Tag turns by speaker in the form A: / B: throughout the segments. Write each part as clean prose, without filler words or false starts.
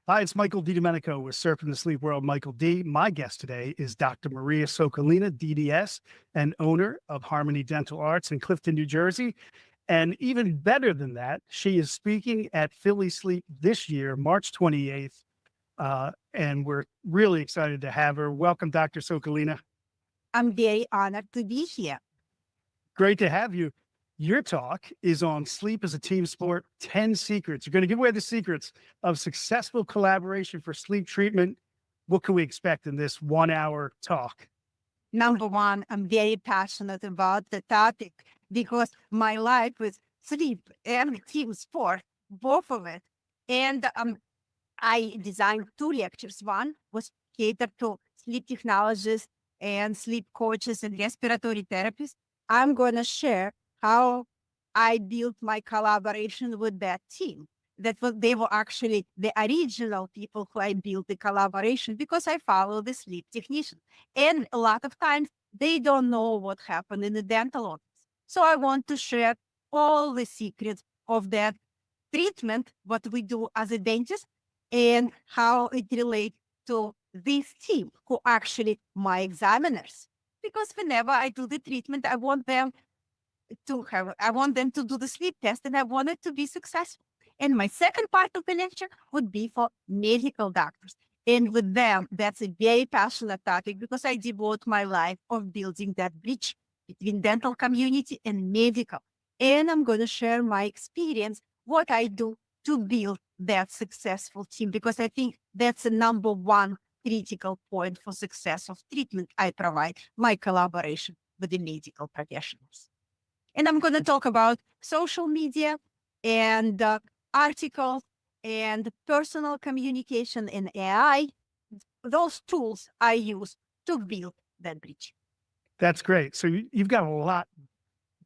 A: Hi, it's Michael DiDomenico with Surfing the Sleep World, Michael D. My guest today is Dr. Maria Sokolina, DDS, and owner of Harmony Dental Arts in Clifton, New Jersey. And even better than that, she is speaking at Philly Sleep this year, March 28th. And we're really excited to have her. Welcome, Dr. Sokolina.
B: I'm very honored to be here.
A: Great to have you. Your talk is on sleep as a team sport, 10 secrets. You're going to give away the secrets of successful collaboration for sleep treatment. What can we expect in this 1 hour talk?
B: Number one, I'm very passionate about the topic because my life is sleep and team sport, both of it. And I designed two lectures. One was catered to sleep technologists and sleep coaches and respiratory therapists. I'm going to share how I built my collaboration with that team. They were actually the original people who I built the collaboration because I follow the sleep technician. And a lot of times they don't know what happened in the dental office. So I want to share all the secrets of that treatment, what we do as a dentist, and how it relates to this team who actually my examiners. Because whenever I do the treatment, I want them to do the sleep test and I want it to be successful. And my second part of the lecture would be for medical doctors. And with them, that's a very passionate topic because I devote my life of building that bridge between dental community and medical. And I'm going to share my experience, what I do to build that successful team, because I think that's the number one critical point for success of treatment. I provide my collaboration with the medical professionals. And I'm going to talk about social media and articles and personal communication and AI, those tools I use to build that bridge.
A: That's great. So you've got a lot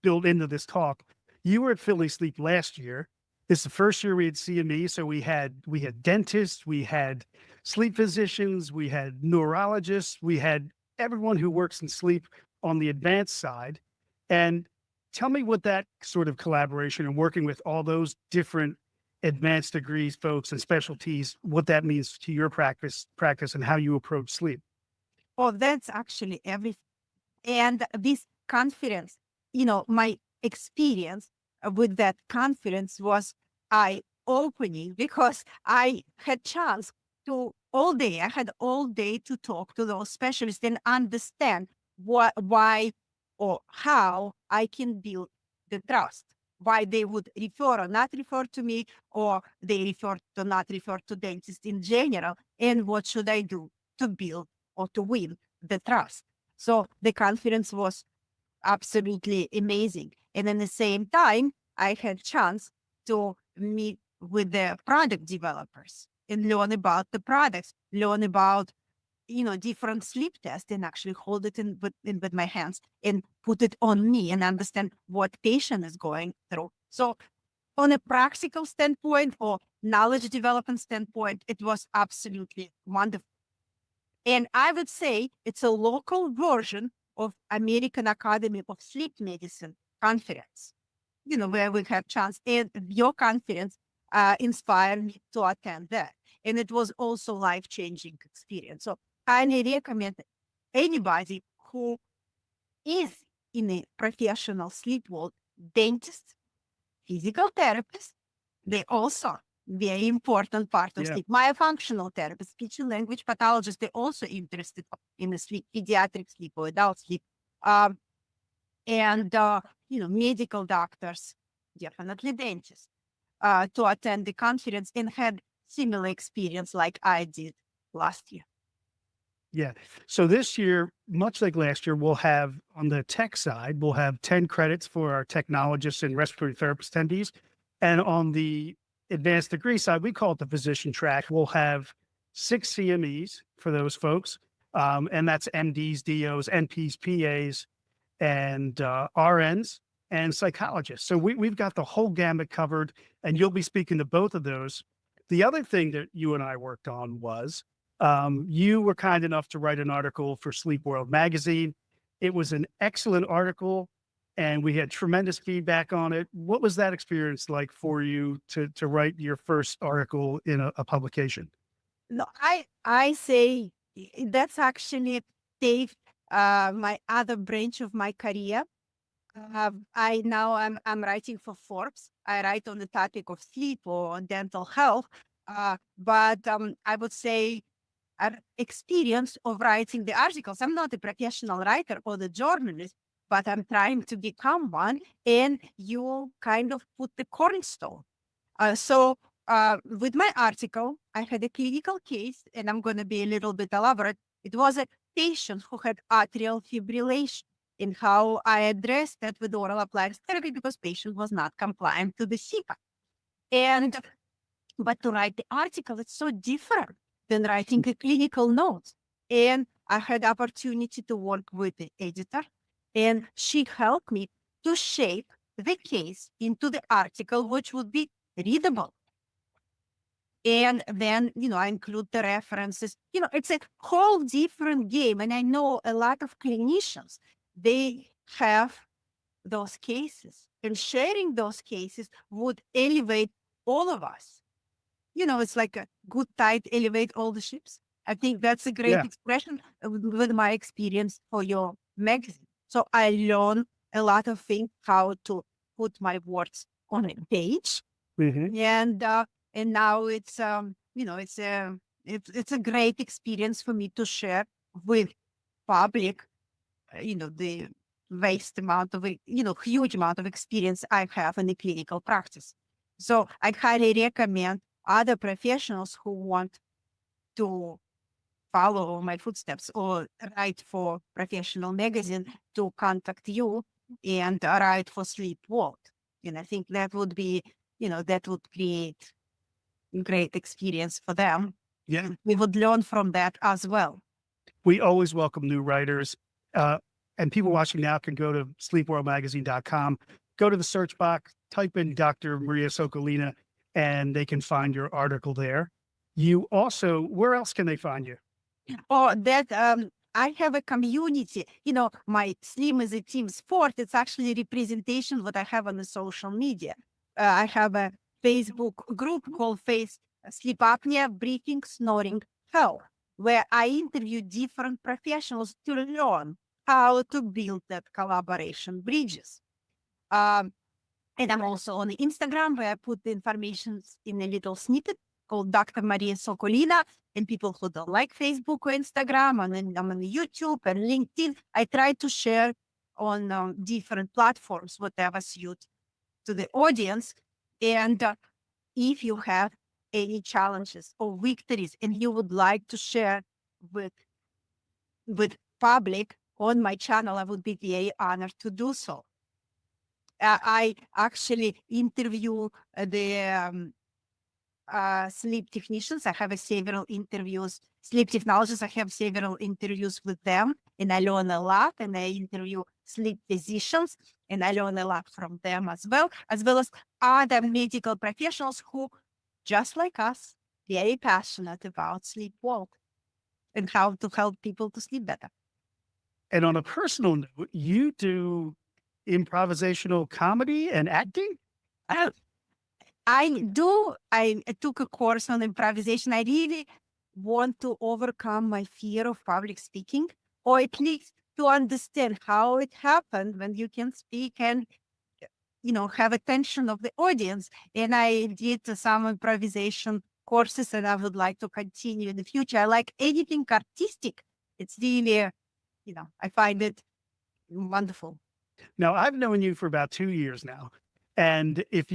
A: built into this talk. You were at Philly Sleep last year. This is the first year we had CME. So we had dentists, we had sleep physicians, we had neurologists, we had everyone who works in sleep on the advanced side. And tell me what that sort of collaboration and working with all those different advanced degrees folks and specialties, what that means to your practice and how you approach sleep.
B: Oh, that's actually everything. And this conference, my experience with that conference was eye-opening because I had chance I had all day to talk to those specialists and understand why or how I can build the trust, why they would refer or not refer to me, or they refer to not refer to dentists in general, and what should I do to build or to win the trust. So the conference was absolutely amazing. And at the same time, I had chance to meet with the product developers and learn about the products, learn about different sleep tests and actually hold it with my hands and put it on me and understand what patient is going through. So on a practical standpoint or knowledge development standpoint, it was absolutely wonderful. And I would say it's a local version of American Academy of Sleep Medicine conference, where we have chance. And your conference inspired me to attend that. And it was also life-changing experience. So I recommend anybody who is in a professional sleep world, dentist, physical therapist, they also very important part of sleep. Myofunctional therapist, speech and language pathologist, they're also interested in the sleep, pediatric sleep or adult sleep. Medical doctors, definitely dentists, to attend the conference and had similar experience like I did last year.
A: Yeah. So this year, much like last year, we'll have on the tech side, we'll have 10 credits for our technologists and respiratory therapist attendees. And on the advanced degree side, we call it the physician track. We'll have 6 CMEs for those folks. And that's MDs, DOs, NPs, PAs, and RNs and psychologists. So we've got the whole gamut covered, and you'll be speaking to both of those. The other thing that you and I worked on was you were kind enough to write an article for Sleep World magazine. It was an excellent article and we had tremendous feedback on it. What was that experience like for you to write your first article in a publication?
B: No, I say that's actually saved my other branch of my career. I'm writing for Forbes. I write on the topic of sleep or dental health. But I would say experience of writing the articles. I'm not a professional writer or the journalist, but I'm trying to become one. And you kind of put the cornerstone. So with my article, I had a clinical case, and I'm going to be a little bit elaborate. It was a patient who had atrial fibrillation, and how I addressed that with oral appliance therapy because patient was not compliant to the Seep. And but to write the article, it's so different than writing a clinical notes. And I had opportunity to work with the editor, and she helped me to shape the case into the article, which would be readable. And then, I include the references. It's a whole different game. And I know a lot of clinicians, they have those cases. And sharing those cases would elevate all of us. It's like a good tide elevate all the ships. I think that's a great
A: Yeah.
B: expression with my experience for your magazine. So I learned a lot of things, how to put my words on a page.
A: Mhm.
B: And now it's it's a great experience for me to share with public, the vast amount of huge amount of experience I have in the clinical practice. So I highly recommend other professionals who want to follow my footsteps or write for professional magazine to contact you and write for Sleep World. And I think that would be, that would create great experience for them.
A: Yeah.
B: We would learn from that as well.
A: We always welcome new writers. And people watching now can go to sleepworldmagazine.com, go to the search box, type in Dr. Maria Sokolina, and they can find your article there. You also, where else can they find you?
B: Or that I have a community, my Slim is a team sport. It's actually representation what I have on the social media. I have a Facebook group called Sleep Apnea, Breathing, Snoring, Health, where I interview different professionals to learn how to build that collaboration bridges. And I'm also on Instagram, where I put the information in a little snippet called Dr. Maria Sokolina. And people who don't like Facebook or Instagram, and then I'm on YouTube and LinkedIn, I try to share on different platforms, whatever suits to the audience. And if you have any challenges or victories and you would like to share with public on my channel, I would be very honored to do so. I actually interview the sleep technicians. I have several interviews. Sleep technologists, I have several interviews with them, and I learn a lot. And I interview sleep physicians, and I learn a lot from them as well as other medical professionals who, just like us, very passionate about sleep work and how to help people to sleep better.
A: And on a personal note, you do improvisational comedy and acting?
B: Uh, I do. I took a course on improvisation. I really want to overcome my fear of public speaking, or at least to understand how it happened when you can speak and, have attention of the audience. And I did some improvisation courses, and I would like to continue in the future. I like anything artistic. It's really, I find it wonderful.
A: Now, I've known you for about 2 years now. And if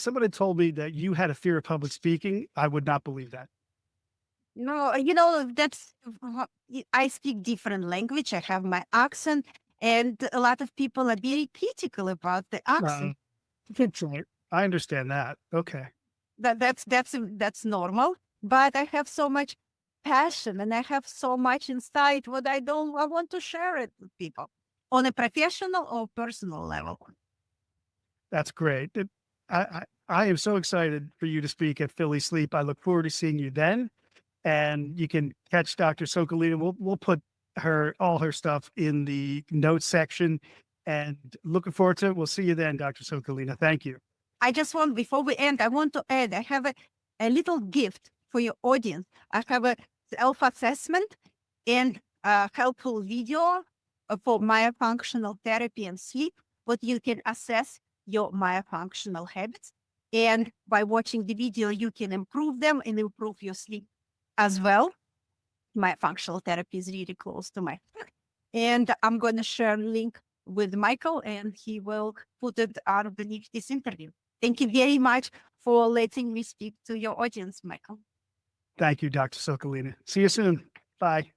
A: someone had told me that you had a fear of public speaking, I would not believe that.
B: No, that's, I speak different language. I have my accent, and a lot of people are very critical about the accent.
A: Right. I understand that. Okay.
B: That's normal. But I have so much passion, and I have so much inside what I want to share it with people on a professional or personal level.
A: That's great. I am so excited for you to speak at Philly Sleep. I look forward to seeing you then. And you can catch Dr. Sokolina. We'll put all her stuff in the notes section, and looking forward to it. We'll see you then, Dr. Sokolina. Thank you.
B: Before we end, I want to add, I have a little gift for your audience. I have a self-assessment and a helpful video for myofunctional therapy and sleep, but you can assess your myofunctional habits. And by watching the video, you can improve them and improve your sleep as well. Myofunctional therapy is really close to my heart. And I'm going to share a link with Michael, and he will put it underneath this interview. Thank you very much for letting me speak to your audience, Michael.
A: Thank you, Dr. Sokolina. See you soon. Bye.